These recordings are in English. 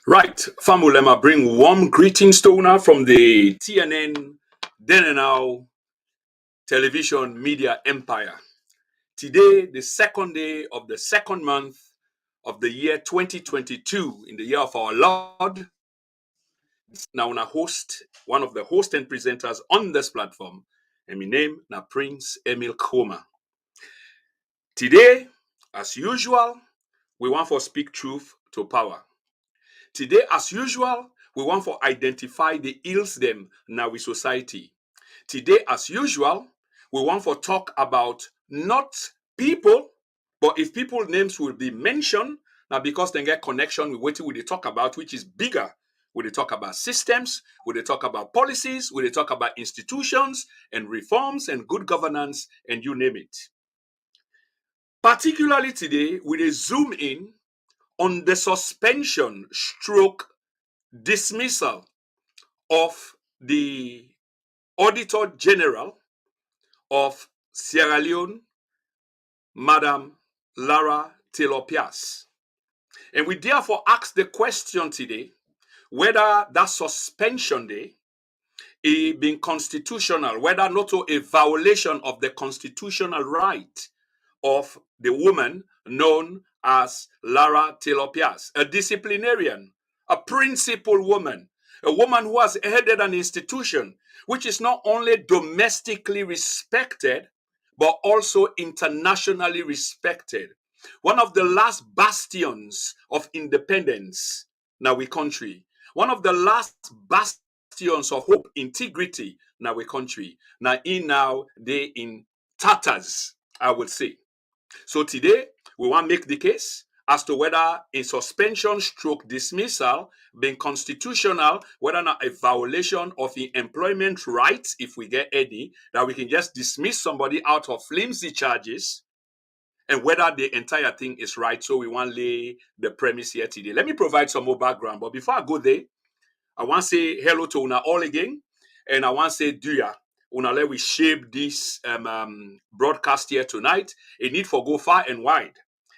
Right, Famulema bring warm greetings to una from the TNN, then and now television media empire. Today, the second day of the second month of the year 2022, in the year of our Lord. Now, one of the host and presenters on this platform, and my name na Prince Emil Koma. Today, as usual, we want to speak truth to power. Today, as usual, we want to identify the ills them now with society. Today, as usual, we want to talk about not people, but if people names will be mentioned, now because they get connection with what we talk about, which is bigger. We talk about systems, we talk about policies, we talk about institutions and reforms and good governance, and you name it. Particularly today, we zoom in on the suspension stroke dismissal of the Auditor General of Sierra Leone, Madam Lara Taylor-Pearce. And we therefore ask the question today whether that suspension day is being constitutional, whether not a violation of the constitutional right of the woman known as Lara Taylor-Pearce, a disciplinarian, a principled woman, a woman who has headed an institution which is not only domestically respected, but also internationally respected. One of the last bastions of independence in our country. One of the last bastions of hope, integrity in our country. Now they in tatters, I would say. So today, we want to make the case as to whether a suspension stroke dismissal being constitutional, whether or not a violation of the employment rights, if we get any, that we can just dismiss somebody out of flimsy charges, and whether the entire thing is right. So we want to lay the premise here today. Let me provide some more background. But before I go there, I want to say hello to una all again. And I want to say Duya. Una let we shape this broadcast here tonight. It need for go far and wide.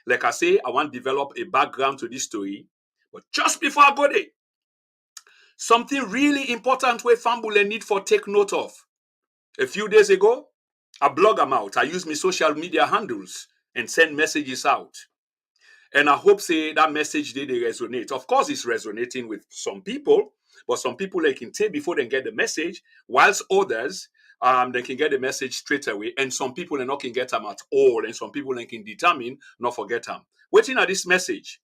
Like I say, I want to develop a background to this story. But just before I go there, something really important where Fambule need for take note of. A few days ago, I blog them out. I use my social media handles and send messages out. And I hope say that message they resonate. Of course, it's resonating with some people, but some people they can take before they get the message, whilst others they can get the message straight away, and some people they not can get them at all, and some people they can determine not forget them. Waiting at this message.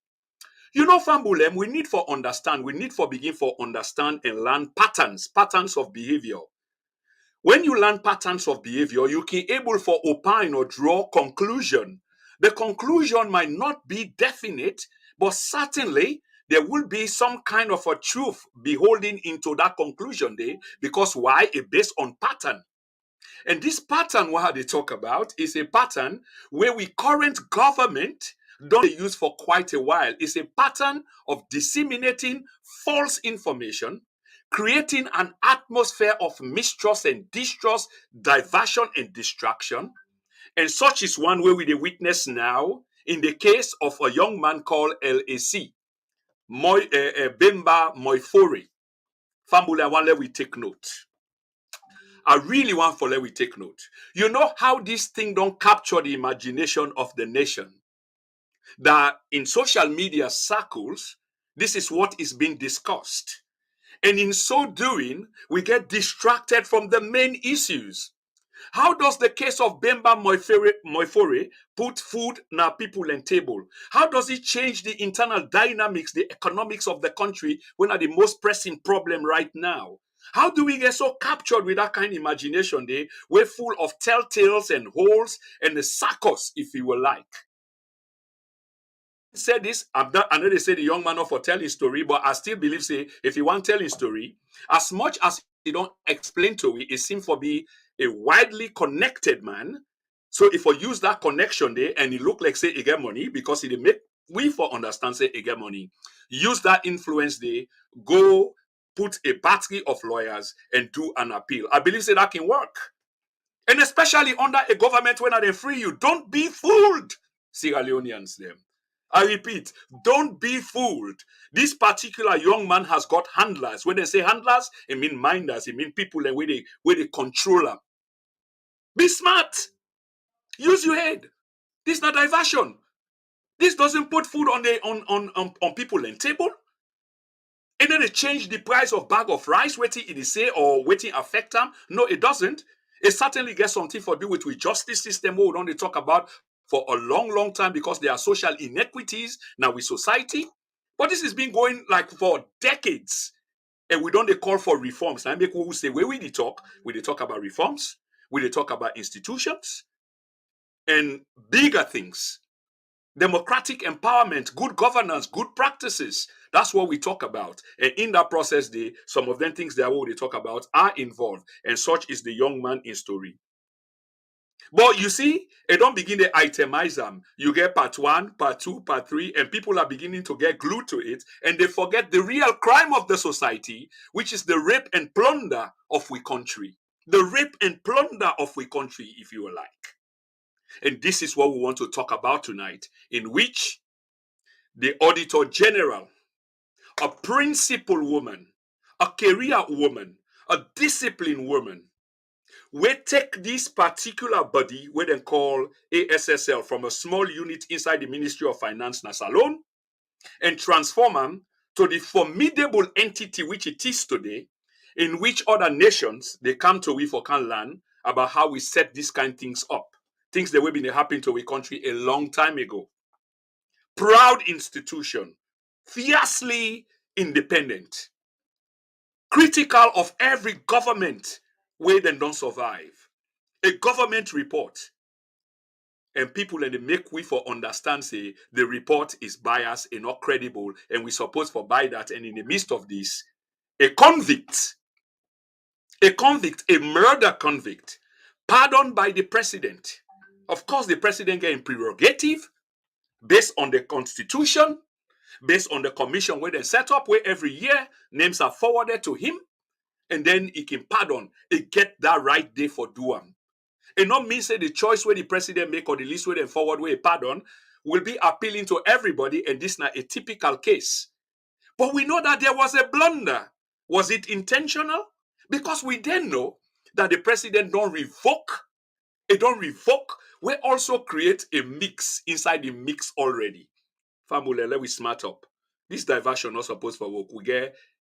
You know, Fambulem, we need for understand, we need for begin for understand and learn patterns of behavior. When you learn patterns of behavior, you can able for opine or draw conclusion. The conclusion might not be definite, but certainly there will be some kind of a truth beholding into that conclusion there, because why? It's based on pattern. And this pattern, what they talk about, is a pattern where we current government don't use for quite a while. It's a pattern of disseminating false information, creating an atmosphere of mistrust and distrust, diversion and distraction. And such is one way we witness now in the case of a young man called LAC, Bemba Moifori. Fambula, one let we take note. I really want for let we take note. You know how this thing don't capture the imagination of the nation? That in social media circles, this is what is being discussed. And in so doing, we get distracted from the main issues. How does the case of Bemba Moifore put food na people and table? How does it change the internal dynamics, the economics of the country when are the most pressing problem right now? How do we get so captured with that kind of imagination there? We're full of telltales and holes and the circus, if you will like. Said this, I know they say the young man not for telling story, but I still believe say if you want telling story, as much as he don't explain to it seems for be a widely connected man. So if I use that connection there and it look like say he get money because he make we for understand say he get money, use that influence there, go put a battery of lawyers and do an appeal. I believe say that can work. And especially under a government when they free you. Don't be fooled, Sierra Leoneans them. I repeat, don't be fooled. This particular young man has got handlers. When they say handlers, it mean minders, it mean people and where they control them. Be smart. Use your head. This is not diversion. This doesn't put food on the on people and table. And then they change the price of bag of rice, waiting it is say or waiting affect them. No, it doesn't. It certainly gets something to do with justice system what we don't talk about for a long, long time because there are social inequities now with society. But this has been going like for decades. And we don't they call for reforms. Now make who say where we talk about reforms, we talk about institutions and bigger things. Democratic empowerment, good governance, good practices. That's what we talk about. And in that process, some of them things that what they talk about are involved. And such is the young man in story. But you see, they don't begin to itemize them. You get part 1, part 2, part 3, and people are beginning to get glued to it, and they forget the real crime of the society, which is the rape and plunder of we country. The rape and plunder of we country, if you like. And this is what we want to talk about tonight, in which the Auditor General, a principled woman, a career woman, a disciplined woman, we take this particular body, what they call ASSL, from a small unit inside the Ministry of Finance, Nasalone, and transform them to the formidable entity which it is today, in which other nations, they come to we for can learn about how we set these kind of things up. Things that have been happening to our country a long time ago. Proud institution, fiercely independent, critical of every government where they don't survive. A government report, and people and they make we for understand say the report is biased and not credible, and we supposed for buy that. And in the midst of this, a murder convict, pardoned by the president. Of course, the president getting prerogative based on the constitution, based on the commission where they set up, where every year names are forwarded to him, and then he can pardon. He get that right day for do am. It not mean say the choice where the president make or the list where they forward where he pardon will be appealing to everybody, and this is not a typical case. But we know that there was a blunder. Was it intentional? Because we then know that the president don't revoke. It don't revoke. We also create a mix inside the mix already. Family, let we smart up. This diversion not supposed for work. We get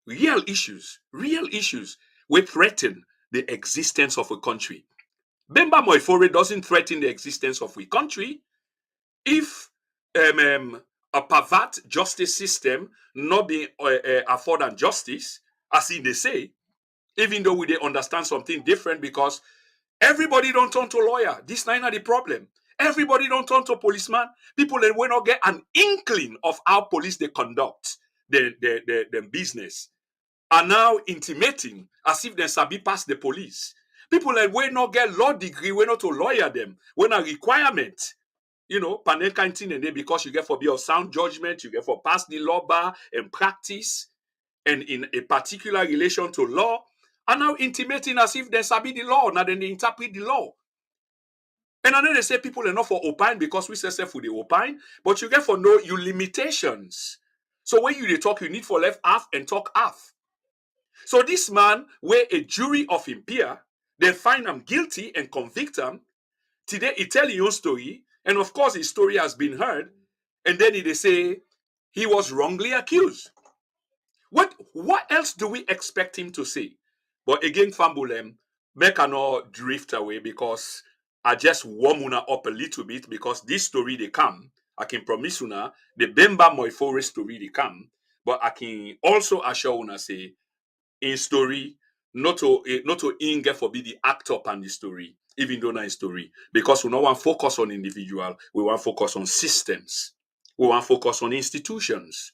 real issues we threaten the existence of a country. Bemba Moifore doesn't threaten the existence of a country if a pervert justice system not be afford justice, as in they say, even though we they understand something different, because everybody don't turn to lawyer. This is not the problem. Everybody don't turn to policeman. People that will not get an inkling of how police they conduct their business are now intimating as if they sabi pass the police. People that will not get law degree, will not to lawyer them, when a requirement. Panel kind thing and because you get for be of sound judgment, you get for pass the law bar and practice, and in a particular relation to law, are now intimating as if they sabi the law, now then they interpret the law. And then they say people are not for opine because we say for the opine, but you get for know your limitations. So when you talk, you need for left half and talk half. So this man, where a jury of him peer, they find him guilty and convict him. Today he tell your story, and of course his story has been heard, and then they say he was wrongly accused. What else do we expect him to say? But again, Fambulem, make I not drift away, because I just warm una up a little bit, because this story they come. I can promise una the Bemba Moifore story they come, but I can also assure una say in story not to get for be the actor and the story, even though not in story, because we don't want focus on individual, we want focus on systems, we want focus on institutions.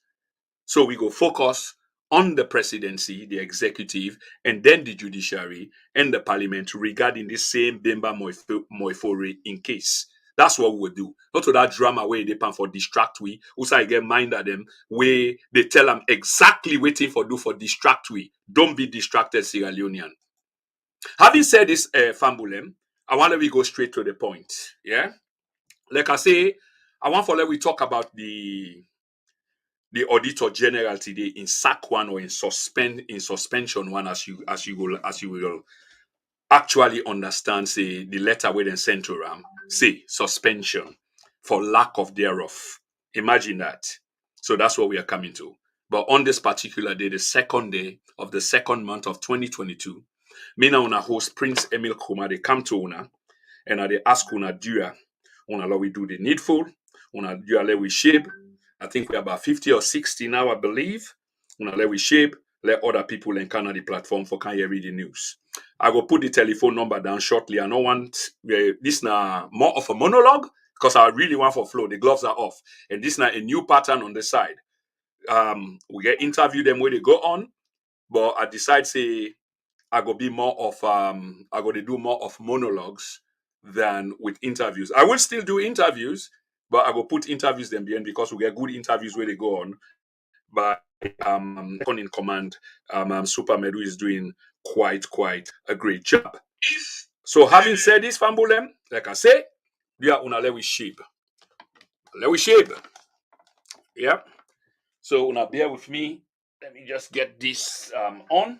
So we go focus on the presidency, the executive, and then the judiciary and the parliament regarding the same Bemba Moifore in case. That's what we will do. Not to that drama where they pan for distract we. Also, I get mind at them where they tell them exactly waiting for do for distract we. Don't be distracted, Sierra Leonean. Having said this, Fambulem, I want to go straight to the point. Yeah? Like I say, I want for let we talk about the Auditor General today in sack one or in suspension one, as you will actually understand, say the letter where they sent to Ram, say suspension for lack of thereof. Imagine that. So that's what we are coming to. But on this particular day, the second day of the second month of 2022, me now una host Prince Emil Kuma, they come to una and they ask una dua. Una let we do the needful, una dua let we shape. I think we're about 50 or 60 now, I believe. Una let we shape, let other people encounter the platform for can you read the news. I will put the telephone number down shortly. I don't want this now more of a monologue because I really want for flow. The gloves are off. And this now a new pattern on the side. We get interview them where they go on, but I decide say I go be more of I go to do more of monologues than with interviews. I will still do interviews, but I go put interviews them behind because we get good interviews where they go on. But second in command, Super Medu is doing quite a great job. So having said this, Fambulem, like I say, we are una let we shape. Let we shape. Yeah. So una bear with me. Let me just get this on.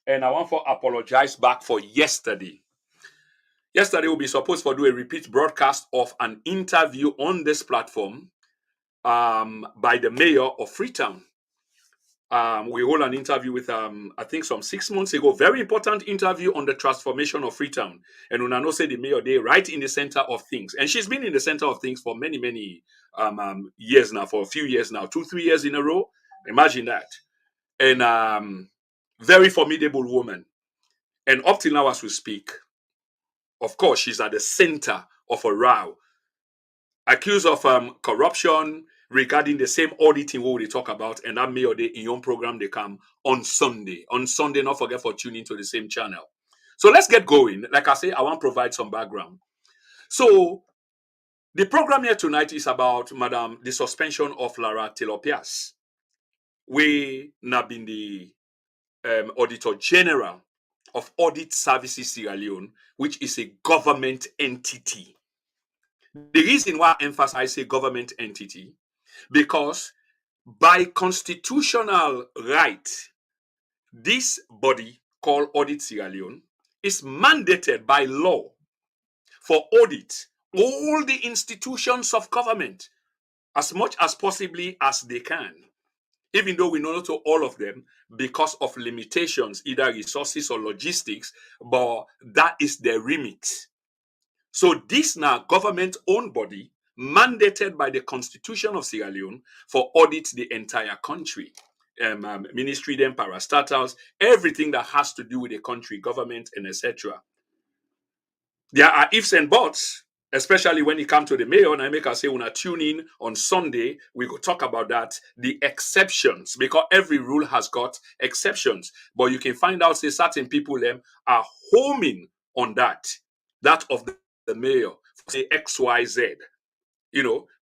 And I want to apologize back for yesterday. Yesterday, we'll be supposed to do a repeat broadcast of an interview on this platform by the mayor of Freetown. We hold an interview with, I think some 6 months ago, very important interview on the transformation of Freetown. And Unano said the mayor there, right in the center of things. And she's been in the center of things for many years now, for a few years now, 2-3 years in a row. Imagine that. And very formidable woman. And up till now, as we speak, of course, she's at the center of a row, accused of corruption regarding the same auditing what we talk about, and that mayor day in your program they come on Sunday. On Sunday, not forget for tuning to the same channel. So let's get going. Like I say, I want to provide some background. So the program here tonight is about the suspension of Lara Taylor-Pearce. We now been the Auditor General of Audit Services Sierra Leone, which is a government entity. The reason why I emphasize a government entity, because by constitutional right, this body called Audit Sierra Leone is mandated by law for audit all the institutions of government as much as possibly as they can, even though we know not all of them because of limitations, either resources or logistics, but that is their remit. So this now government-owned body mandated by the Constitution of Sierra Leone for audit the entire country. Ministry, then parastatals, everything that has to do with the country, government, and etc. There are ifs and buts, especially when it comes to the mayor. And I make us say, when I tune in on Sunday, we will talk about that, the exceptions, because every rule has got exceptions. But you can find out, say, certain people them are homing on that of the mayor, say XYZ,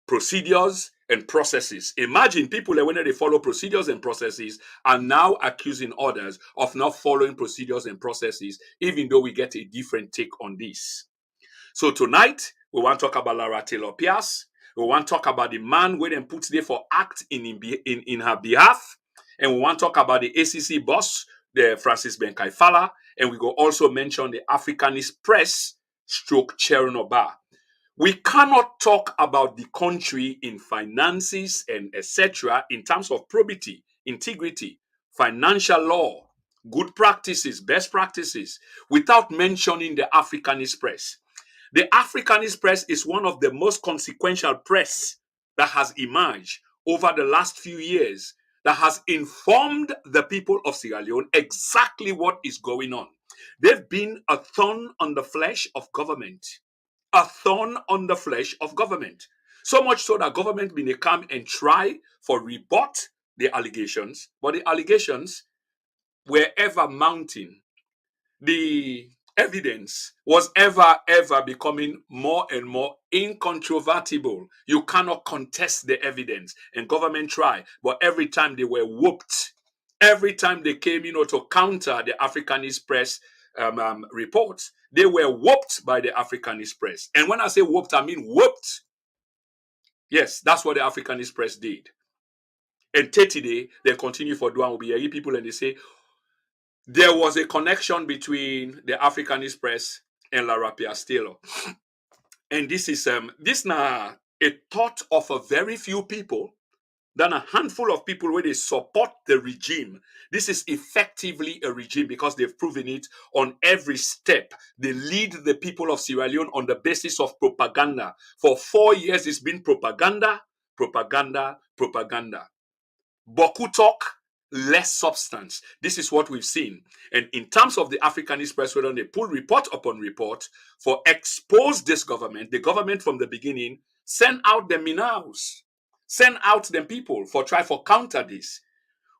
procedures and processes. Imagine people that when they follow procedures and processes are now accusing others of not following procedures and processes, even though we get a different take on this. So tonight, we want to talk about Lara Taylor-Pearce. We want to talk about the man where them put there for act in her behalf. And we want to talk about the ACC boss, the Francis Benkai-Fala. And we go also mention the Africanist press stroke Chernobyl. We cannot talk about the country in finances and etc. in terms of probity, integrity, financial law, good practices, best practices, without mentioning the Africanist press. The Africanist press is one of the most consequential press that has emerged over the last few years that has informed the people of Sierra Leone exactly what is going on. They've been a thorn on the flesh of government. A thorn on the flesh of government. So much so that government been come and try for rebut the allegations, but the allegations were ever mounting. The evidence was ever becoming more and more incontrovertible. You cannot contest the evidence. And government tried, but every time they were whooped. Every time they came, to counter the Africanist press reports, they were whooped by the Africanist press. And when I say whooped, I mean whooped. Yes, that's what the Africanist press did. And 30 day, they continue for doing will be people and they say there was a connection between the Africanist press and Lara Taylor. And this is this now a thought of a very few people than a handful of people where they support the regime. This is effectively a regime because they've proven it on every step. They lead the people of Sierra Leone on the basis of propaganda. For 4 years, it's been propaganda, propaganda, propaganda. Beaucoup talk, less substance. This is what we've seen. And in terms of the Africanist press, whether they pull report upon report for expose this government, the government from the beginning send out the minaus, send out them people for try for counter this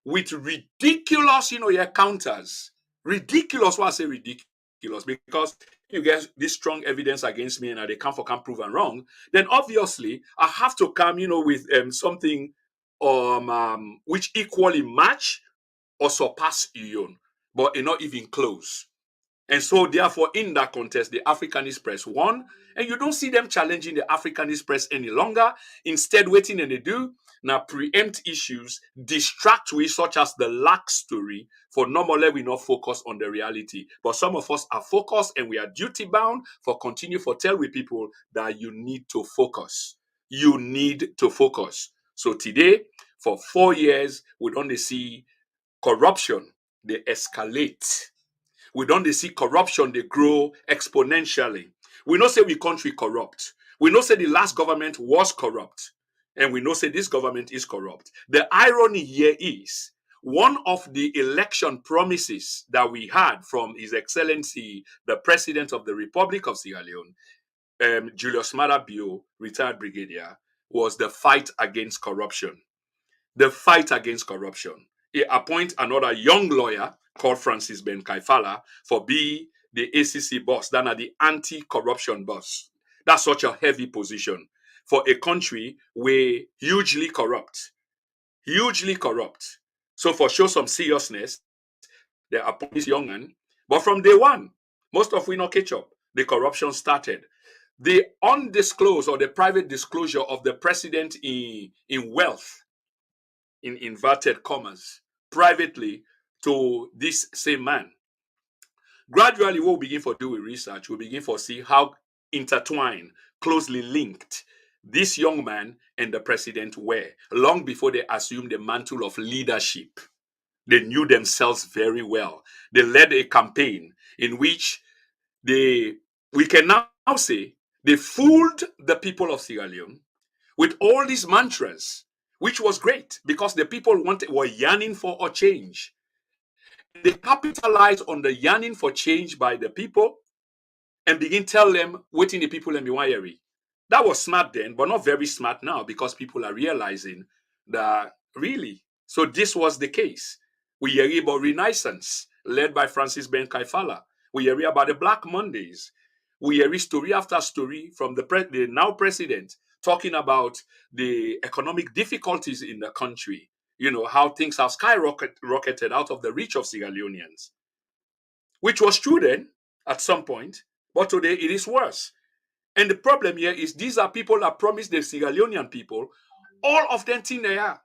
with ridiculous, counters. Ridiculous, why I say ridiculous, because you get this strong evidence against me and they can't prove I'm wrong, then obviously I have to come, with something which equally match or surpass your own, but not even close. And so, therefore, in that contest, the Africanist press won, and you don't see them challenging the Africanist press any longer. Instead, waiting and they do now preempt issues, distract with such as the lack story. For normally, we not focus on the reality, but some of us are focused, and we are duty bound for continue for tell with people that you need to focus. You need to focus. So today, for 4 years, we don't see corruption. They escalate. We don't see corruption, they grow exponentially. We know say we country corrupt. We know say the last government was corrupt. And we know say this government is corrupt. The irony here is one of the election promises that we had from His Excellency, the President of the Republic of Sierra Leone, Julius Maada Bio, retired brigadier, was the fight against corruption. The fight against corruption. He appoints another young lawyer called Francis Ben Kaifala for be the ACC boss, than are the anti-corruption boss. That's such a heavy position for a country where hugely corrupt. So for show some seriousness, they appoint this young man. But from day one, most of we not catch up. The corruption started. The undisclosed or the private disclosure of the president in wealth, in inverted commas, privately to this same man. Gradually, what we begin for do with research, we begin for see how intertwined, closely linked this young man and the president were long before they assumed the mantle of leadership. They knew themselves very well. They led a campaign in which we can now say they fooled the people of Sierra Leone with all these mantras, which was great because the people were yearning for a change. They capitalized on the yearning for change by the people and begin tell them waiting the people and be wiry. That was smart then, but not very smart now because people are realizing that really. So this was the case. We hear about Renaissance led by Francis Ben Kaifala. We hear about the Black Mondays. We hear story after story from the now president talking about the economic difficulties in the country. How things have skyrocketed out of the reach of Sierra Leoneans, which was true then at some point, but today it is worse. And the problem here is these are people that promised the Sierra Leonean people all of them thing they are.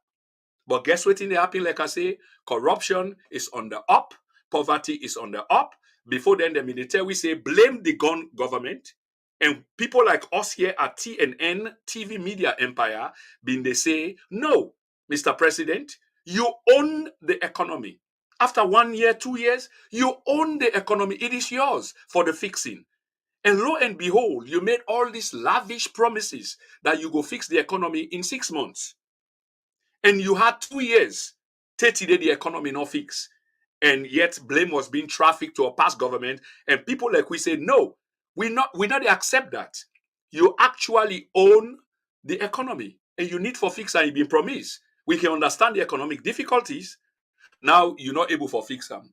But guess what in the happen? Like I say, corruption is on the up, poverty is on the up. Before then, the military we say blame the gun government. And people like us here at TNN, TV Media Empire, they say, no, Mr. President, you own the economy. After 1 year, 2 years, you own the economy. It is yours for the fixing. And lo and behold, you made all these lavish promises that you go fix the economy in 6 months. And you had 2 years, 30 days the economy not fix. And yet blame was being trafficked to a past government. And people like we say, no, we not accept that. You actually own the economy and you need for fix and you been promised. We can understand the economic difficulties. Now you're not able for fix them.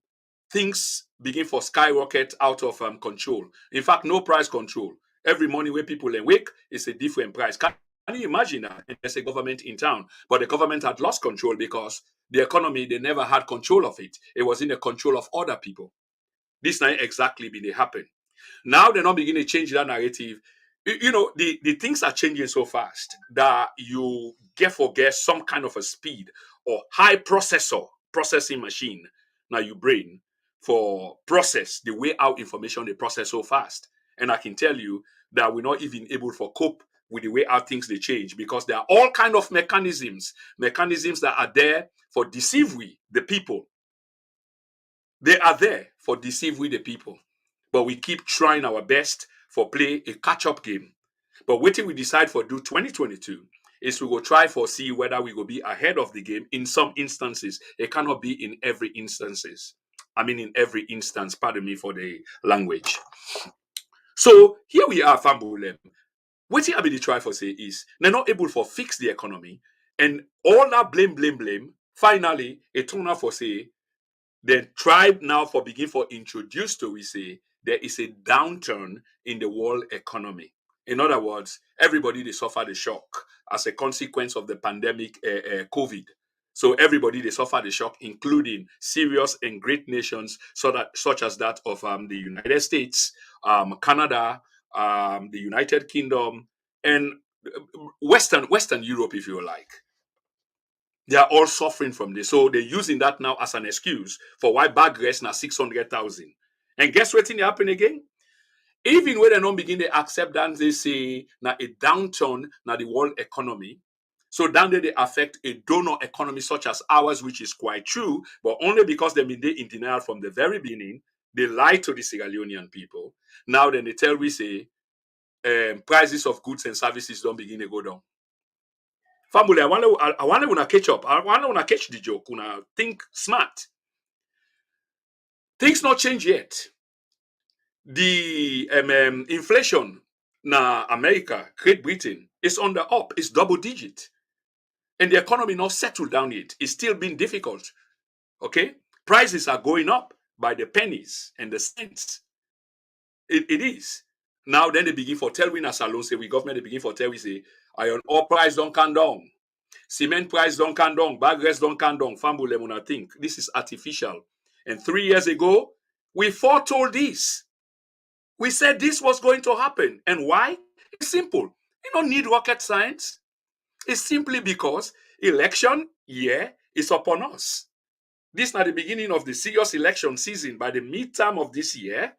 Things begin for skyrocket out of control. In fact, no price control. Every morning when people awake, it's a different price. Can you imagine that? And there's a government in town, but the government had lost control because the economy, they never had control of it. It was in the control of other people. This now exactly be they happen. Now they're not beginning to change that narrative. the things are changing so fast that you forget some kind of a speed or high processing machine. Now you brain for process the way our information they process so fast. And I can tell you that we're not even able to cope with the way our things they change, because there are all kind of mechanisms that are there for deceive we the people. They are there for deceive we the people. But we keep trying our best for play a catch-up game. But waiting we decide for do 2022 is we will try for see whether we will be ahead of the game in some instances. It cannot be in every instances. I mean in every instance, pardon me for the language. So here we are, Fambulem. Waiting I be the try for say is they're not able for fix the economy, and all that blame. Finally, it turned out for say the tribe now for begin for introduce to we say there is a downturn in the world economy. In other words, everybody they suffer the shock as a consequence of the pandemic COVID. So everybody they suffer the shock, including serious and great nations, such as that of the United States, Canada, the United Kingdom, and Western Europe, if you like. They are all suffering from this. So they're using that now as an excuse for why bag rest now 600,000. And guess what thing happen again? Even when they don't begin to accept that, they say now a downturn now the world economy. So down there they affect a donor economy such as ours, which is quite true, but only because they've been in denial from the very beginning. They lie to the Sierra Leonean people. Now then they tell we say prices of goods and services don't begin to go down. Family, I want to catch up. I want to catch the joke. Una think smart. Things not change yet. The inflation na America, Great Britain, is on the up. It's double digit, and the economy not settled down yet. It's still been difficult. Okay, prices are going up by the pennies and the cents. It is. Now then they begin for tell we na salon say we government they begin for tell we say iron ore price don't come down. Cement price don't come down, bag rest don't come down. Famble I think this is artificial. And 3 years ago, we foretold this. We said this was going to happen. And why? It's simple. You don't need rocket science. It's simply because election year is upon us. This is not the beginning of the serious election season. By the midterm of this year,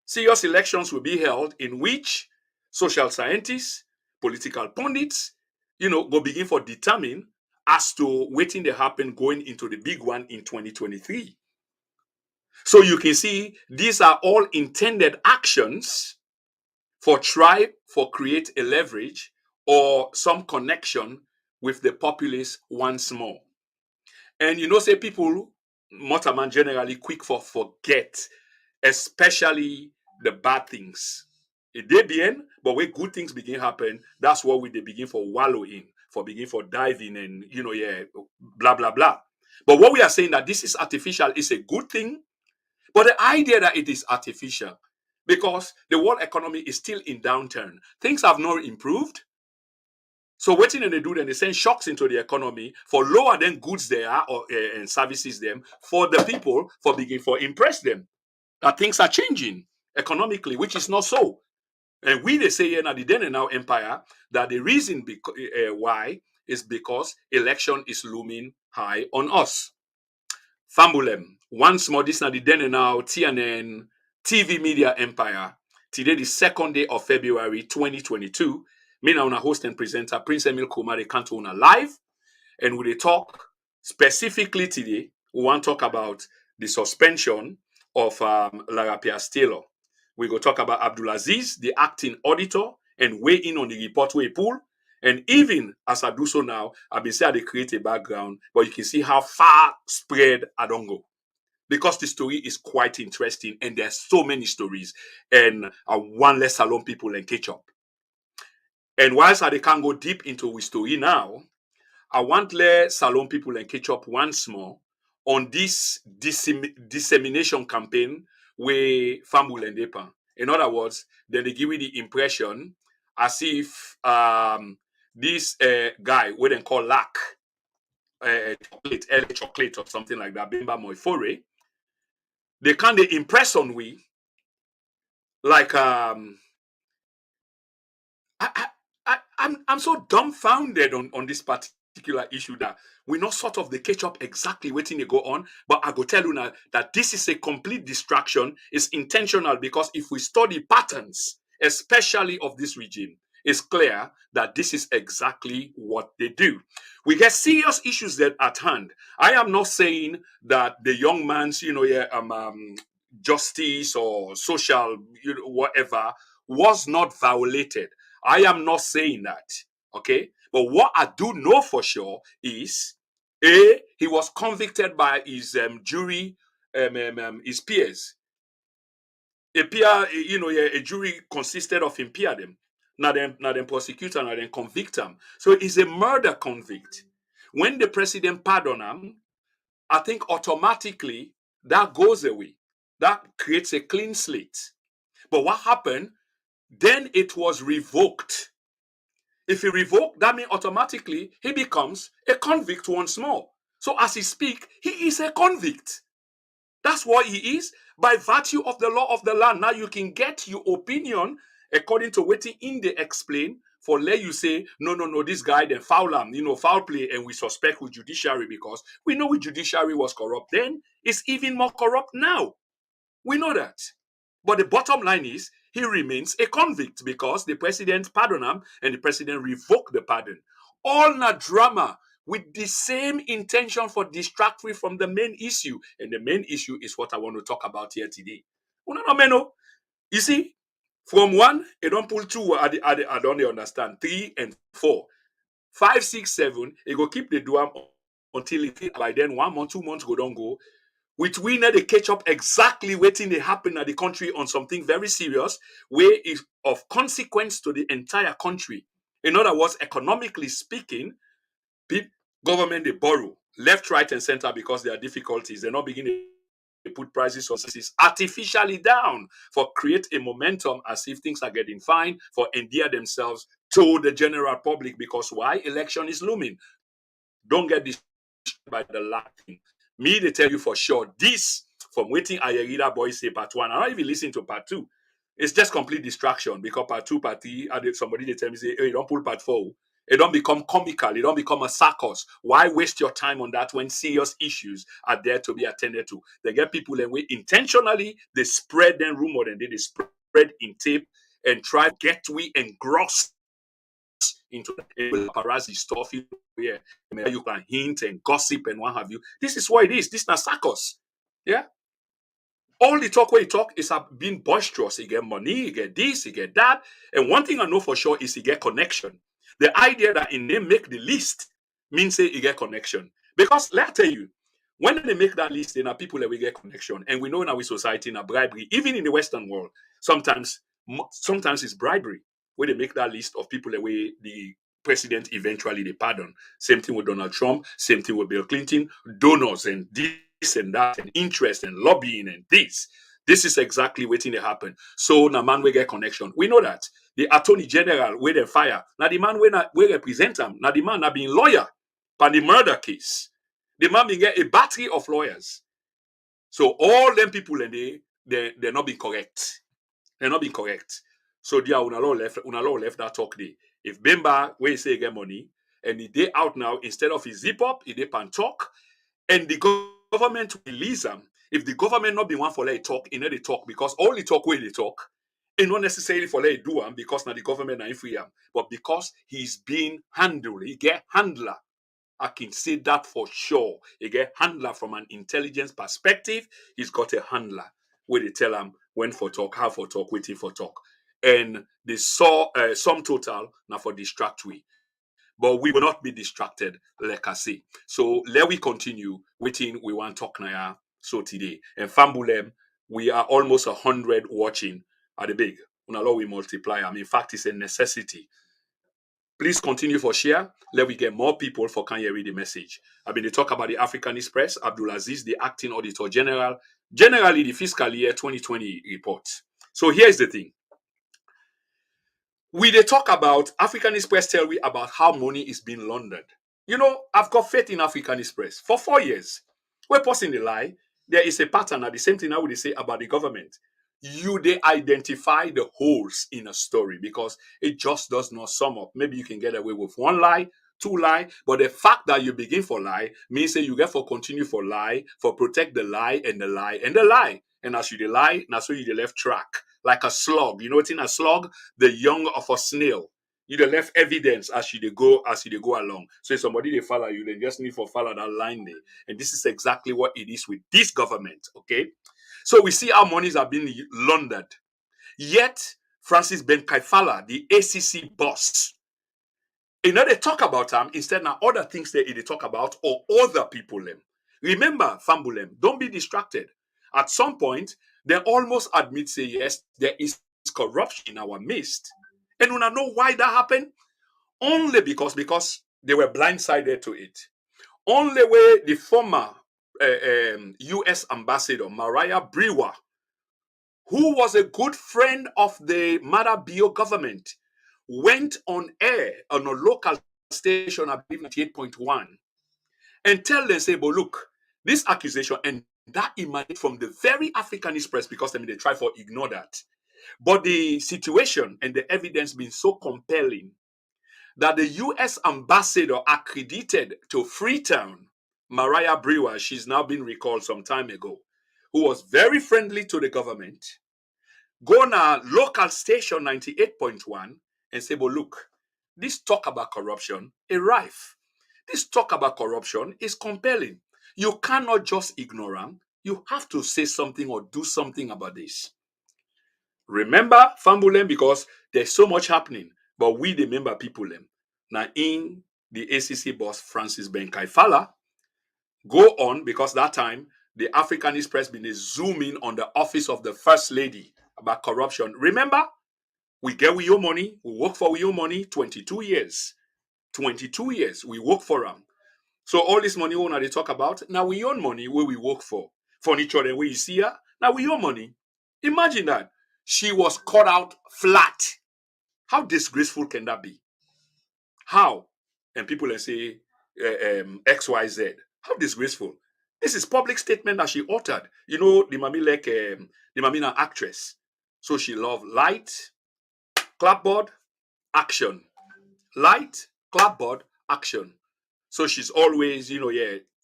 serious elections will be held in which social scientists, political pundits, go begin for determine as to waiting to happen going into the big one in 2023. So you can see these are all intended actions for create a leverage or some connection with the populace once more. And say people, Motaman generally quick for forget, especially the bad things. It did bien, but when good things begin happen, that's what they begin for wallow in, for begin for diving and blah blah blah. But what we are saying that this is artificial is a good thing, but the idea that it is artificial because the world economy is still in downturn, things have not improved. So what they do then they send shocks into the economy for lower than goods there are or and services them for the people for begin for impress them that things are changing economically, which is not so. And we they say here at the then and now empire that the reason why is because election is looming high on us. Fambulem, once more, this is the then and now TNN TV media empire. Today, the second day of February 2022. Me now, a host and presenter, Prince Emil Kumari Cantona live. And we talk specifically today, we want to talk about the suspension of Lara Taylor-Pearce. We go talk about Abdulaziz, the acting auditor, and weigh in on the report we pull. And even as I do so now, I've been saying they create a background, but you can see how far spread I don't go. Because the story is quite interesting, and there's so many stories, and one less alone people and catch up. And whilst I can't go deep into the story now, I want to let Salon people and catch up once more on this dissemination campaign where Famul and Depan. In other words, then they give me the impression as if this guy, what they call Lack, chocolate or something like that, Bimba Moifore, they kind of impress on we like I'm so dumbfounded on this particular issue that we not sort of the catch up exactly waiting to go on. But I go tell you now that this is a complete distraction. It's intentional because if we study patterns, especially of this regime, it's clear that this is exactly what they do. We get serious issues that at hand. I am not saying that the young man's, justice or social, whatever, was not violated. I am not saying that. Okay. But what I do know for sure is he was convicted by his jury, his peers. A peer, a jury consisted of him peer them. Not them prosecutor, not them convict him. So he's a murder convict. When the president pardon him, I think automatically that goes away. That creates a clean slate. But what happened? Then it was revoked. If he revoked, that means automatically he becomes a convict once more. So as he speak, he is a convict. That's what he is by virtue of the law of the land. Now you can get your opinion according to what in they explain. For let you say, no, this guy then foul him, foul play, and we suspect with judiciary because we know with judiciary was corrupt then. It's even more corrupt now. We know that. But the bottom line is he remains a convict because the president pardoned him and the president revoked the pardon. All na drama with the same intention for distracting from the main issue. And the main issue is what I want to talk about here today. You see, from one, it don't pull two, I don't understand. 3 and 4. 5, 6, 7, it go keep the duam until it by then 1 month, 2 months go don't go. Which we need to catch up exactly waiting to happen at the country on something very serious, where is of consequence to the entire country. In other words, economically speaking, government they borrow left, right, and center because there are difficulties. They're not beginning to put prices on services artificially down for create a momentum as if things are getting fine for endear themselves to the general public because why? Election is looming. Don't get this by the Latin. Me, they tell you for sure. This, from waiting Ayerida boys say part 1. I don't even listen to part 2. It's just complete distraction because part 2, part 3, somebody they tell me, say, hey, don't pull part 4. It don't become comical. It don't become a circus. Why waste your time on that when serious issues are there to be attended to? They get people and we intentionally, they spread them rumor and they spread in tape and try to get we engrossed into the paparazzi stuff where you can hint and gossip and what have you. This is what it is. This is not circus. Yeah. All the talk where you talk is being boisterous. You get money, you get this, you get that. And one thing I know for sure is you get connection. The idea that in they make the list means say you get connection. Because let me tell you, when they make that list, there are people that we get connection. And we know in our society, in a bribery, even in the Western world, sometimes it's bribery where they make that list of people that way the president eventually they pardon. Same thing with Donald Trump, same thing with Bill Clinton, donors and this and that and interest and lobbying and this. This is exactly waiting to happen. So now man we get connection. We know that. The attorney general where they fire. Now the man we represent him. Now the man not being lawyer for the murder case. The man will get a battery of lawyers. So all them people and they're not being correct. They're not being correct. So there una law left that talk day. If Bemba where he say he get money and the day out now, instead of his zip up, he dey pan talk, and the government release him. If the government not be one for let it talk, he know they talk because all the talk where they talk, and not necessarily for let it do him because now the government not free him, but because he's being handled. He get handler. I can say that for sure. He get handler from an intelligence perspective. He's got a handler where they tell him when for talk, how for talk, waiting for talk. And they saw sum total now for distract we. But we will not be distracted, like I say. So let we continue waiting. We want to talk now. So today. And Fambulem, we are almost 100 watching at the big. Unalo we multiply. In fact, it's a necessity. Please continue for share. Let we get more people for can you read the message. I mean, they talk about the Africanist press. Abdulaziz, the acting auditor general, generally the fiscal year 2020 report. So here's the thing. We they talk about Africanist press tell we about how money is being laundered. I've got faith in Africanist press for 4 years. We're posting the lie. There is a pattern at the same thing now we say about the government. they identify the holes in a story because it just does not sum up. Maybe you can get away with one lie, two lie, but the fact that you begin for lie means that you get for continue for lie, for protect the lie and the lie and the lie. And as you the lie, now so you the left track like a slug. You know what's in a slug? The young of a snail. You the left evidence as you go along. So if somebody they follow you, they just need for follow that line there. And this is exactly what it is with this government. Okay. So we see how monies are being laundered. Yet, Francis Ben Kaifala, the ACC boss, they talk about him instead now other things they talk about or other people them. Remember, Fambulem, don't be distracted. At some point, they almost admit, say, yes, there is corruption in our midst. And we know why that happened? Only because they were blindsided to it. Only way the former U.S. ambassador, Mariah Brewer, who was a good friend of the Mara Bio government, went on air on a local station, I believe 98.1, and tell them, say, but look, this accusation, and that emanated from the very Africanist press because they try to ignore that. But the situation and the evidence been so compelling that the U.S. ambassador accredited to Freetown, Mariah Brewer, she's now been recalled some time ago, who was very friendly to the government, go on a local station 98.1 and say, but look, this talk about corruption is rife. This talk about corruption is compelling. You cannot just ignore them. You have to say something or do something about this. Remember, Fambulem, because there's so much happening, but we, the member people, now in the ACC boss, Francis Ben Kaifala, go on because that time, the Africanist press been zooming on the office of the First Lady about corruption. Remember, we get with your money, we work for your money 22 years. 22 years, we work for them. So all this money we they talk about, now we own money where we work for. Furniture and where you see her, now we own money. Imagine that. She was cut out flat. How disgraceful can that be? How? And people say XYZ. How disgraceful. This is public statement that she uttered. You know, the mami like the mamina actress. So she loved light, clapboard, action. Light, clapboard, action. So she's always,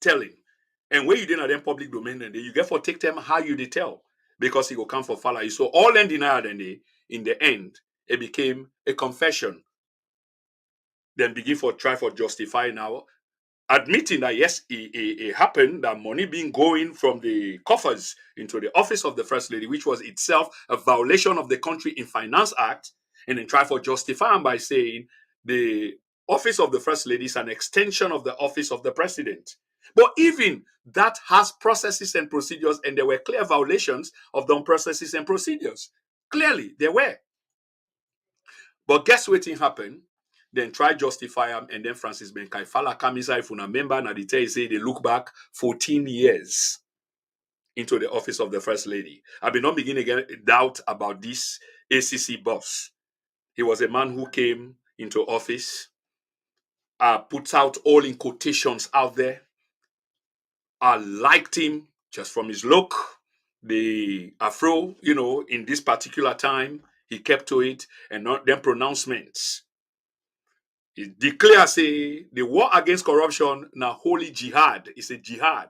telling. And when you didn't them public domain, and you get for take them how you did tell. Because he will come for follow you. So all end denied and in the end, it became a confession. Then begin for try for justify now, admitting that yes, it happened, that money being going from the coffers into the office of the First Lady, which was itself a violation of the Country in Finance Act, and then try for justify by saying the office of the First Lady is an extension of the office of the President. But even that has processes and procedures, and there were clear violations of those processes and procedures. Clearly, there were. But guess what happened? Then try justify them, and then Francis Ben Kaifala come inside from a member, and they tell you, say they look back 14 years into the office of the First Lady. I've been not beginning to get doubt about this ACC boss. He was a man who came into office, puts out all in quotations out there. I liked him just from his look, the afro, in this particular time, he kept to it, and not them pronouncements. He declares say the war against corruption now holy jihad. It's a jihad.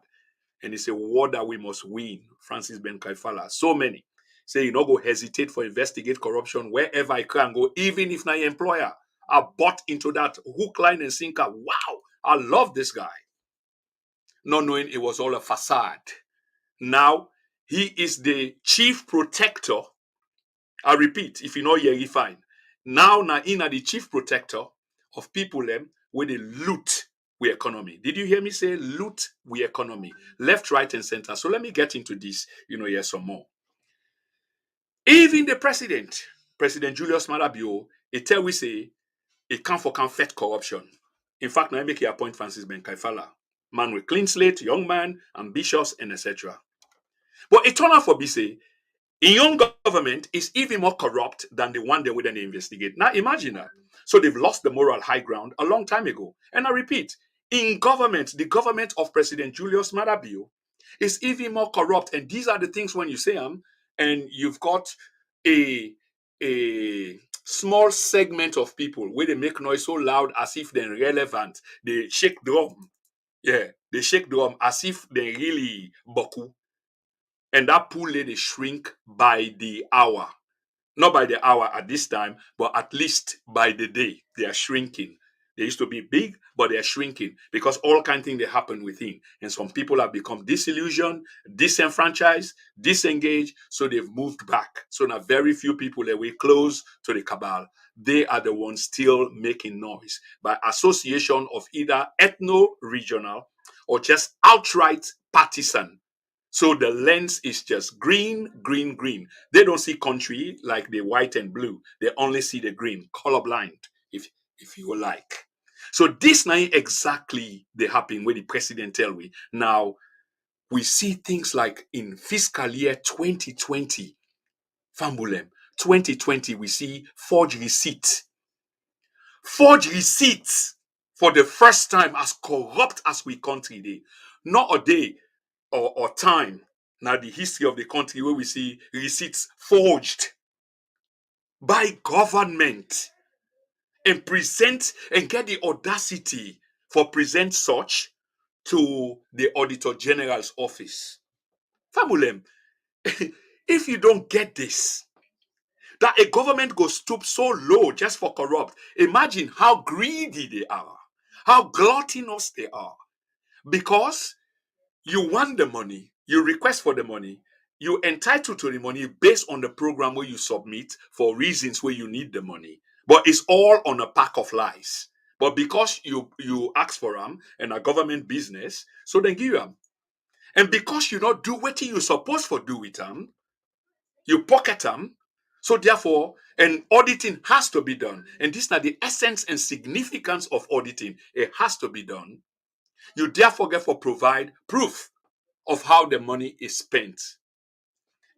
And it's a war that we must win. Francis Ben Kaifala. So many. Say you not go hesitate for investigate corruption wherever I can go, even if my employer. I bought into that hook, line, and sinker. Wow, I love this guy. Not knowing it was all a facade. Now, he is the chief protector. I repeat, if you know, yeah, fine. Now, Naina, the chief protector of people where they loot we economy. Did you hear me say loot we economy? Left, right, and center. So let me get into this, here some more. Even the president, President Julius Malabio, it tell we say it can't fight corruption. In fact, now I make a appoint Francis Ben Kaifala. Man with clean slate, young man, ambitious, and etc. But it turned out for BC, in young government is even more corrupt than the one they wouldn't investigate. Now imagine that. So they've lost the moral high ground a long time ago. And I repeat, in government, the government of President Julius Maada Bio is even more corrupt. And these are the things when you say them, and you've got a a small segment of people where they make noise so loud as if they're relevant. They shake drum. Yeah, they shake drum as if they really boku. And that pool they shrink by the hour. Not by the hour at this time, but at least by the day. They are shrinking. They used to be big, but they are shrinking because all kind of things they happen within. And some people have become disillusioned, disenfranchised, disengaged, so they've moved back. So now very few people that we close to the cabal. They are the ones still making noise by association of either ethno-regional or just outright partisan. So the lens is just green, green, green. They don't see country like the white and blue. They only see the green, colorblind, if you like. So this now exactly the happen where the president tell we. Now we see things like in fiscal year 2020, Fambulem, 2020, we see forged receipts. Forged receipts for the first time as corrupt as we country day. Not a day or time. Now the history of the country where we see receipts forged by government and present and get the audacity for present such to the Auditor General's office. Famulem, if you don't get this, that a government go stoop so low just for corrupt, imagine how greedy they are, how gluttonous they are, because you want the money, you request for the money, you entitled to the money based on the program where you submit for reasons where you need the money. But it's all on a pack of lies. But because you ask for them and a government business, so they give them. And because you not do what you supposed for do with them, you pocket them. So therefore, an auditing has to be done. And this is not the essence and significance of auditing. It has to be done. You therefore get for provide proof of how the money is spent.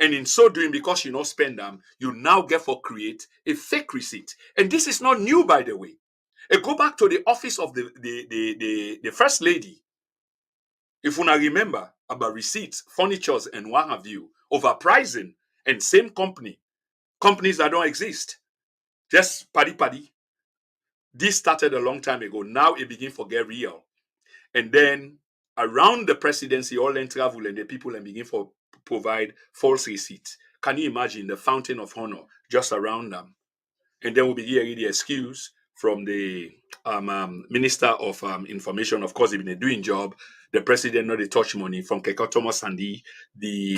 And in so doing, because you not spend them, you now get for create a fake receipt. And this is not new, by the way. And go back to the office of the first lady. If you now remember about receipts, furnitures, and what have you, overpricing, and same companies that don't exist, just paddy. This started a long time ago. Now it begin to get real. And then around the presidency, all then travel and the people and begin to provide false receipts. Can you imagine the fountain of honor just around them? And then we'll be hearing the excuse from the Minister of Information. Of course, they've been doing job. The president not the touch money from Keko Thomas Sandy, the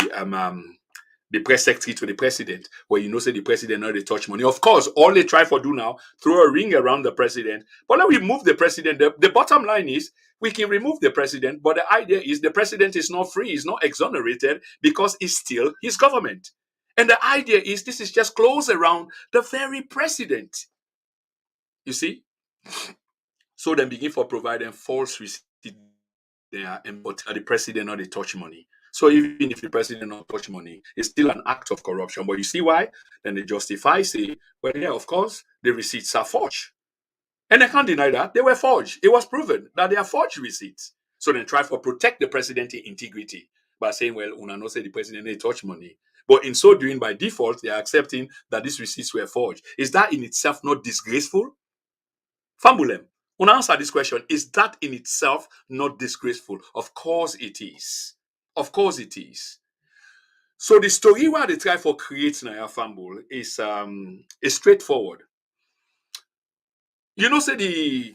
press secretary to the president, where you know say the president not the touch money. Of course, all they try for do now, throw a ring around the president. But let we move the president. The bottom line is we can remove the president, but the idea is the president is not free, he's not exonerated because it's still his government. And the idea is this is just close around the very president. You see? So then begin for providing false receipt there and but the president not they touch money. So even if the president not touch money, it's still an act of corruption. But you see why? Then they justify, say, well, yeah, of course, the receipts are forged. And they can't deny that. They were forged. It was proven that they are forged receipts. So then try for protect the president's integrity by saying, well, una no say the president they touch money. But in so doing, by default, they are accepting that these receipts were forged. Is that in itself not disgraceful? Fambulem, una answer this question. Is that in itself not disgraceful? Of course it is. Of course it is. So the story where they try for create Naya Fambul is straightforward. You know, say the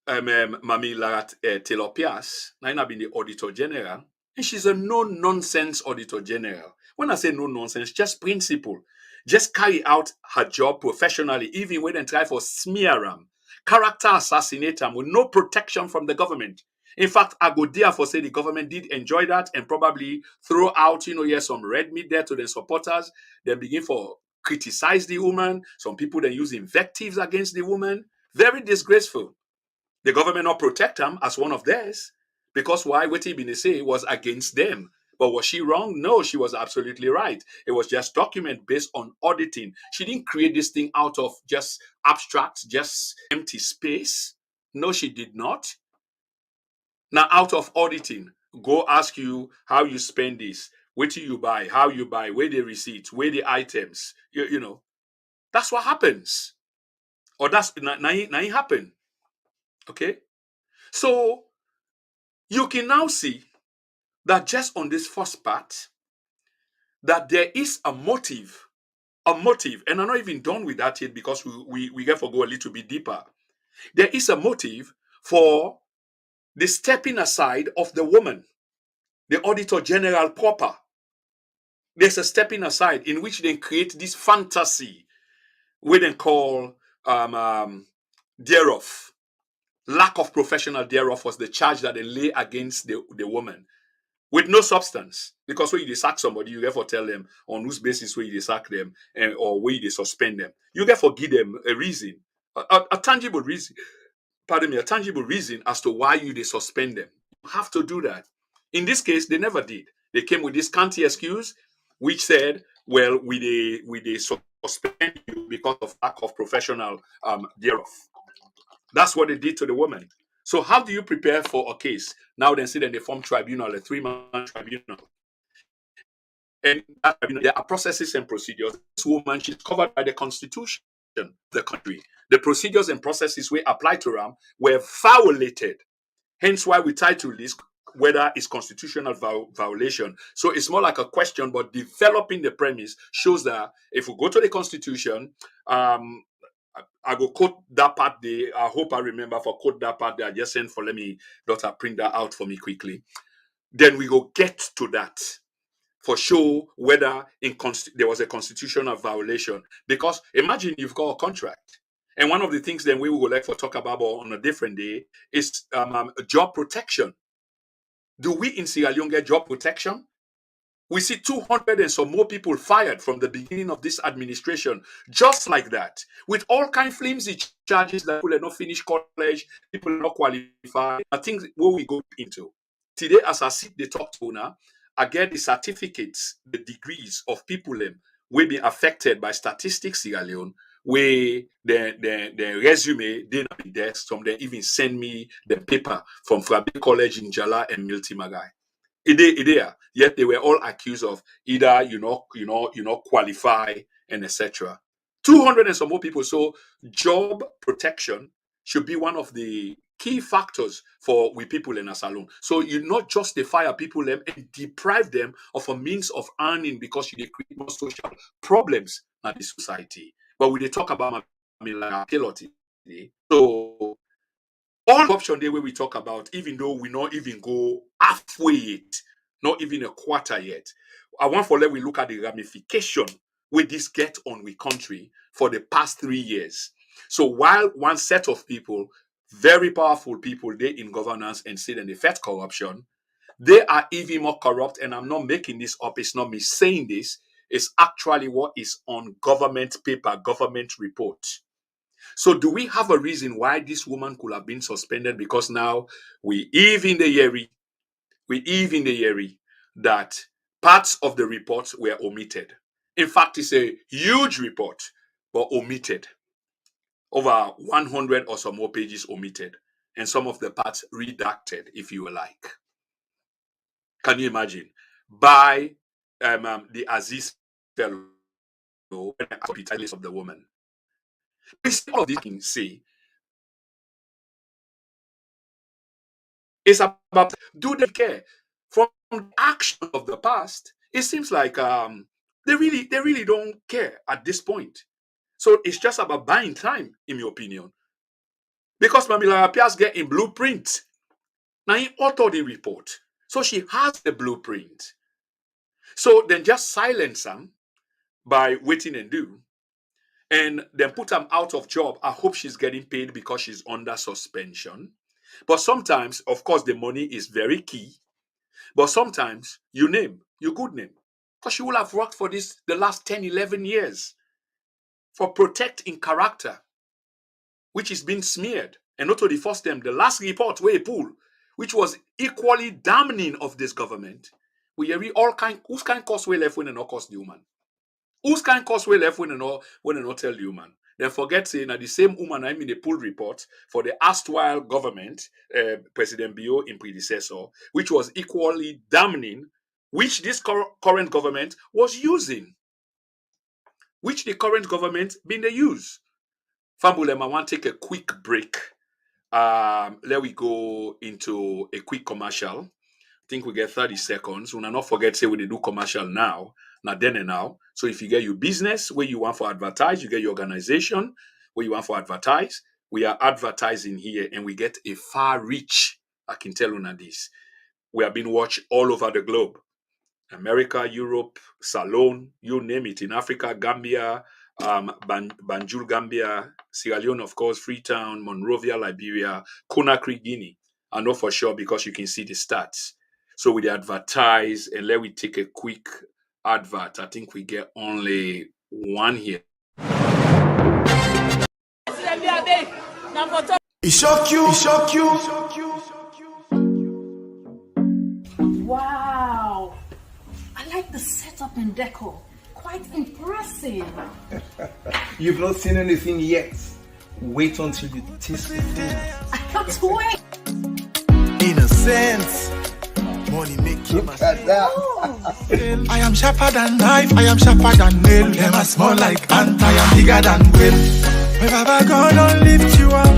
Mami Lara Taylor-Pearce, now been the Auditor General, and she's a no-nonsense Auditor General. When I say no-nonsense, just principle. Just carry out her job professionally, even when they try for smear them, character assassinate them with no protection from the government. In fact, I go there for say the government did enjoy that and probably throw out, some red meat there to the supporters. Then begin for criticize the woman. Some people then use invectives against the woman. Very disgraceful. The government not protect them as one of theirs. Because why? What he been say was against them. But was she wrong? No, she was absolutely right. It was just document based on auditing. She didn't create this thing out of just abstract, just empty space. No, she did not. Now, out of auditing, go ask you how you spend this. What do you buy, how you buy, where the receipts, where the items, that's what happens. Or that's now it happen. Okay. So you can now see that just on this first part, that there is a motive, and I'm not even done with that yet because we get to go a little bit deeper. There is a motive for the stepping aside of the woman, the auditor general proper. There's a stepping aside in which they create this fantasy, where they call thereof. Lack of professional thereof was the charge that they lay against the woman with no substance. Because when you sack somebody, you therefore tell them on whose basis where you sack them or where you suspend them. You therefore give them a reason, a tangible reason. Pardon me, a tangible reason as to why you they suspend them. You have to do that. In this case, they never did. They came with this scanty excuse, which said, "Well, we they suspend you because of lack of professional thereof." That's what they did to the woman. So how do you prepare for a case? Now then, see, then they form tribunal, a 3-month tribunal. And there are processes and procedures. This woman, she's covered by the constitution of the country. The procedures and processes we applied to her were violated. Hence why we title this whether it's constitutional violation. So it's more like a question, but developing the premise shows that if we go to the constitution, I go quote that part there. I hope I remember for quote that part there. I just sent for let me daughter print that out for me quickly. Then we go get to that for sure whether there was a constitutional violation. Because imagine you've got a contract. And one of the things then we will like for talk about on a different day is job protection. Do we in Sierra Leone get job protection? We see 200 and some more people fired from the beginning of this administration, just like that, with all kind of flimsy charges that people are not finished college, people are not qualified, things what we go into. Today, as I sit the talk to now, I get the certificates, the degrees of people will be affected by Statistics Sierra Leone, where the resume, they not be there. Some they even send me the paper from Frabe College in Jala and Milty Magai. Yet they were all accused of either qualify and etc. 200 and some more people. So job protection should be one of the key factors for we people in a salon. So you not just fire people and deprive them of a means of earning because you create more social problems in the society. But we talk about Lara Taylor today. So all option there where we talk about, even though we not even go halfway yet, not even a quarter yet. I want for let we look at the ramification with this get on with country for the past 3 years. So while one set of people, very powerful people, they in governance and state and effect corruption, they are even more corrupt. And I'm not making this up. It's not me saying this. It's actually what is on government paper, government report. So do we have a reason why this woman could have been suspended? Because now we even the year that parts of the report were omitted. In fact, it's a huge report, but omitted. Over 100 or some more pages omitted. And some of the parts redacted, if you like. Can you imagine? By the Aziz fellow, and the capitalists of the woman. We see all of this can say it's about do they care from the action of the past. It seems like they really don't care at this point. So it's just about buying time, in my opinion, because Mami Lara Taylor-Pearce get in blueprint. Now he authored the report, so she has the blueprint. So then just silence them by waiting and do, and then put them out of job. I hope she's getting paid because she's under suspension. But sometimes, of course, the money is very key. But sometimes you name, your good name. Because she will have worked for this the last 10, 11 years for protecting character, which is being smeared. And not to the first time, the last report where pull, which was equally damning of this government, we hear all kind, whose kind cost we left when and not cost the human. Whose kind cost we left when and not tell the human. Then forget saying that the same woman I mean the pull report for the erstwhile government, President Bio in predecessor, which was equally damning which this current government was using, which the current government been they use. Fambulem, I want to take a quick break. Let we go into a quick commercial. I think we get 30 seconds. We'll not forget, say, we do commercial now, not then and now. So if you get your business where you want for advertise, you get your organization where you want for advertise, we are advertising here and we get a far reach. I can tell you now this. We have been watched all over the globe. America, Europe, Salone, you name it. In Africa, Gambia, Banjul, Gambia, Sierra Leone, of course, Freetown, Monrovia, Liberia, Conakry, Guinea. I know for sure because you can see the stats. So we advertise and let we take a quick advert. I think we get only one here. It shock you. Wow. I like the setup and decor. Quite impressive. You've not seen anything yet. Wait until you taste the food. I can't wait. In a sense, money make you Look at that. I am sharper than knife, I am sharper than nail. Them are small like ant, I am bigger than will. My Baba gonna lift you up.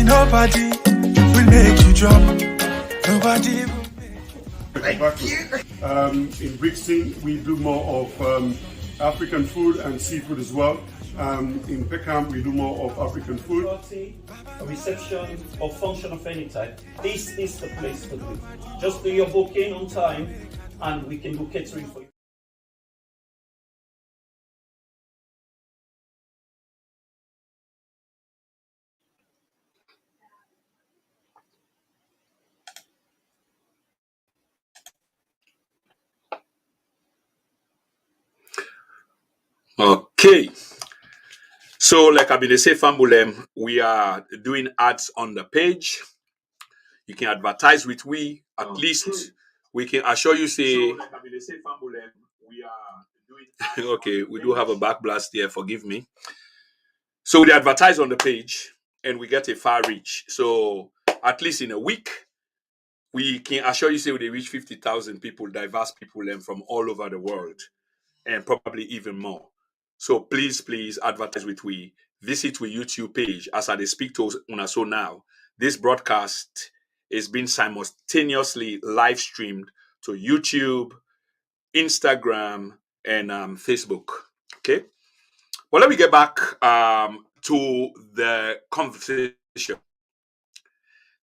Nobody will make you drop. Nobody will in Brixton, we do more of African food and seafood as well. In Peckham, we do more of African food. Party, a reception, or function of any type, this is the place to be. Just do your booking on time, and we can book catering for you. Okay. So, like I've been say, Fambulem, we are doing ads on the page. You can advertise with we. At least we can assure you say. So, like I've been say, Fambulem, we are doing. Okay, we do have a backblast here. Forgive me. So we advertise on the page, and we get a far reach. So at least in a week, we can assure you say we reach 50,000 people, diverse people, and from all over the world, and probably even more. So please advertise with we. Visit we YouTube page as I speak to una so now. This broadcast is being simultaneously live streamed to YouTube, Instagram, and Facebook. Okay. Well, let me get back to the conversation.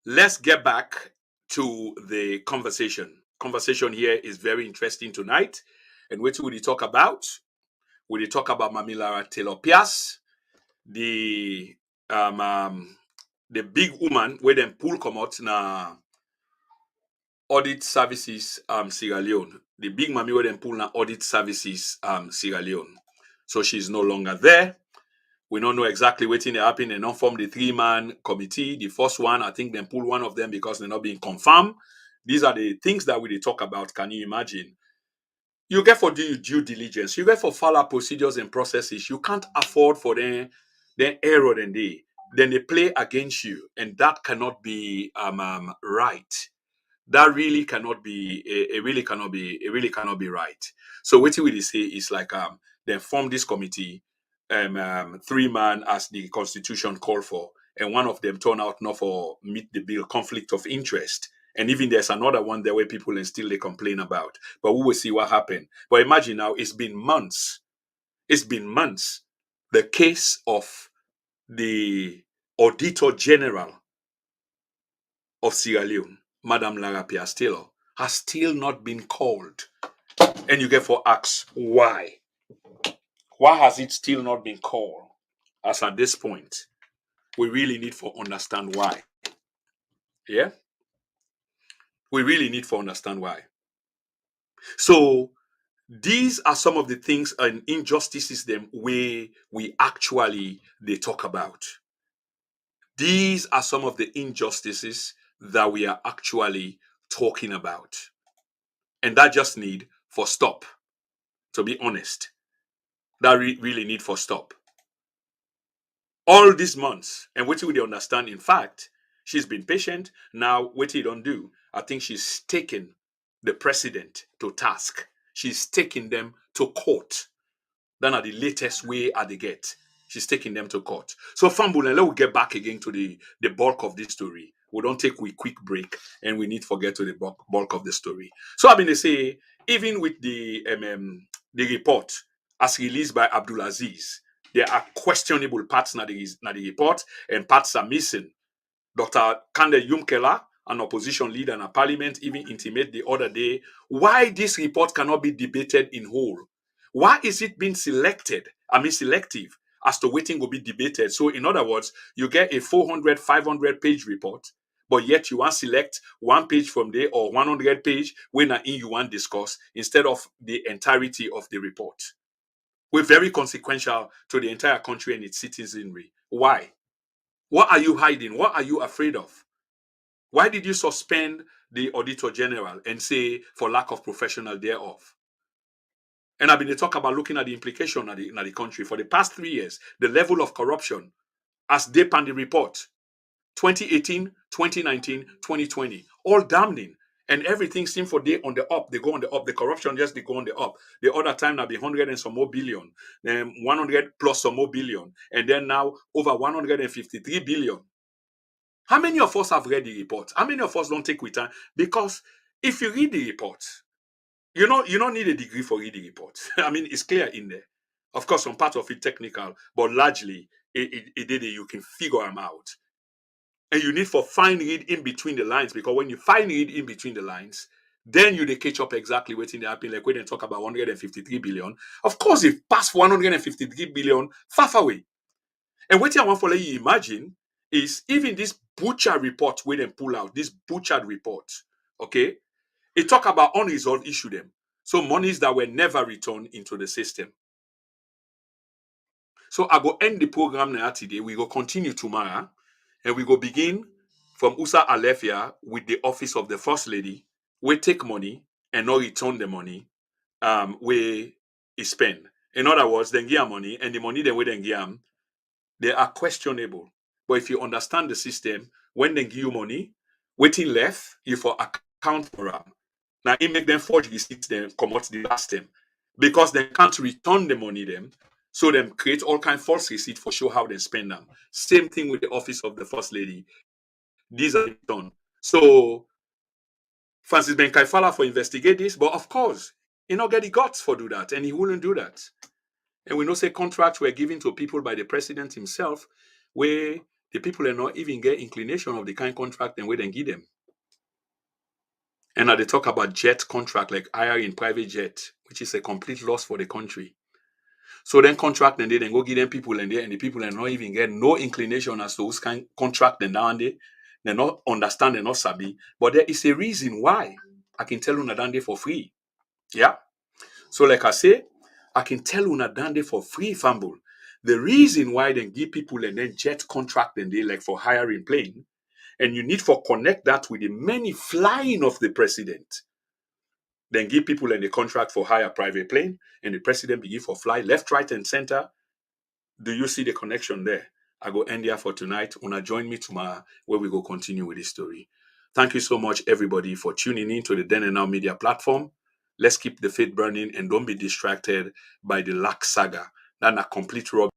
Let's get back to the conversation. Conversation here is very interesting tonight. And what will we talk about? We talk about Mami Lara Taylor-Pearce, the big woman where them pull come out na audit services Sierra Leone. The big mami where them pull na audit services Sierra Leone. So she's no longer there. We don't know exactly what happened. They don't form the 3-man committee. The first one, I think they pull one of them because they're not being confirmed. These are the things that we talk about. Can you imagine? You get for due diligence. You get for follow procedures and processes. You can't afford for them error then they play against you, and that cannot be right. That really cannot be. It really cannot be. It really cannot be right. So what we say is like they form this committee, 3-man as the constitution called for, and one of them turn out not for meet the bill conflict of interest. And even there's another one there where people and still they complain about. But we will see what happened. But imagine now, it's been months. It's been months. The case of the Auditor General of Sierra Leone, Madam Lara Taylor, has still not been called. And you get for ask why. Why has it still not been called? As at this point, we really need to understand why. Yeah? We really need to understand why. So these are some of the things and injustices them where we actually they talk about. These are some of the injustices that we are actually talking about. And that just need for stop. To be honest, that really need for stop. All these months, and what we understand, in fact, She's been patient. Now, what he don't do, I think she's taken the president to task. She's taking them to court. Then are the latest way at the get. She's taking them to court. So, Fambul, let we get back again to the bulk of this story. We don't take a quick break, and we need to get to the bulk of the story. So, I mean, they say, even with the report as released by Abdulaziz, there are questionable parts in the report, and parts are missing. Dr. Kande Yumkela, an opposition leader in a parliament, even intimated the other day why this report cannot be debated in whole. Why is it being selective as to waiting will be debated? So, in other words, you get a 400, 500 page report, but yet you want to select one page from there or 100 page when you want to discuss instead of the entirety of the report. We're very consequential to the entire country and its citizenry. Why? What are you hiding? What are you afraid of? Why did you suspend the Auditor General and say for lack of professional thereof? And I've been talking about looking at the implication in the country. For the past 3 years, the level of corruption as they pan the report, 2018, 2019, 2020, all damning. And everything seems for they on the up. They go on the up. The corruption just they go on the up. The other time now be 100 and some more billion, 100 plus some more billion, and then now over 153 billion. How many of us have read the report? How many of us don't take with time? Because if you read the report, you don't need a degree for reading the report. I mean, it's clear in there. Of course, some part of it technical, but largely you can figure them out. And you need for fine read in between the lines, because when you fine read in between the lines, then you catch up exactly what's in the happen. Like when they talk about 153 billion, of course, if past 153 billion, far away. And what I want to let you imagine is even this butcher report where they pull out, this butchered report, okay, it talk about unresolved issue them. So monies that were never returned into the system. So I go end the program now today. We go continue tomorrow. And we go begin from Usa Alefia with the office of the First Lady. We take money and not return the money we spend. In other words, they give money, and the money they will then give them, they are questionable. But if you understand the system, when they give you money, waiting left, you for account for them. Now it make them forge receipts, then come out the last time. Because they can't return the money them. So them create all kind of false receipts for show how they spend them. Same thing with the office of the First Lady. These are done. So Francis Ben Kaifala for investigate this, but of course, he not get the guts for do that, and he wouldn't do that. And we know say contracts were given to people by the president himself, where the people are not even get inclination of the kind of contract and where they give them. And now they talk about jet contract, like hiring private jet, which is a complete loss for the country. So then contract and they then go give them people and the people are not even get no inclination as to who's kind of contract and down there. They not understand, they not sabi. But there is a reason why I can tell una dande for free. Yeah. So like I say, I can tell una dande for free, Fambul. The reason why they give people and then jet contract and they like for hiring plane, and you need for connect that with the many flying of the president. Then give people in the contract for hire private plane, and the president begin for fly left, right, and center. Do you see the connection there? I go end here for tonight. Una join me tomorrow where we go continue with this story. Thank you so much, everybody, for tuning in to the Then and Now Media platform. Let's keep the faith burning and don't be distracted by the lack saga. That's a complete rubbish.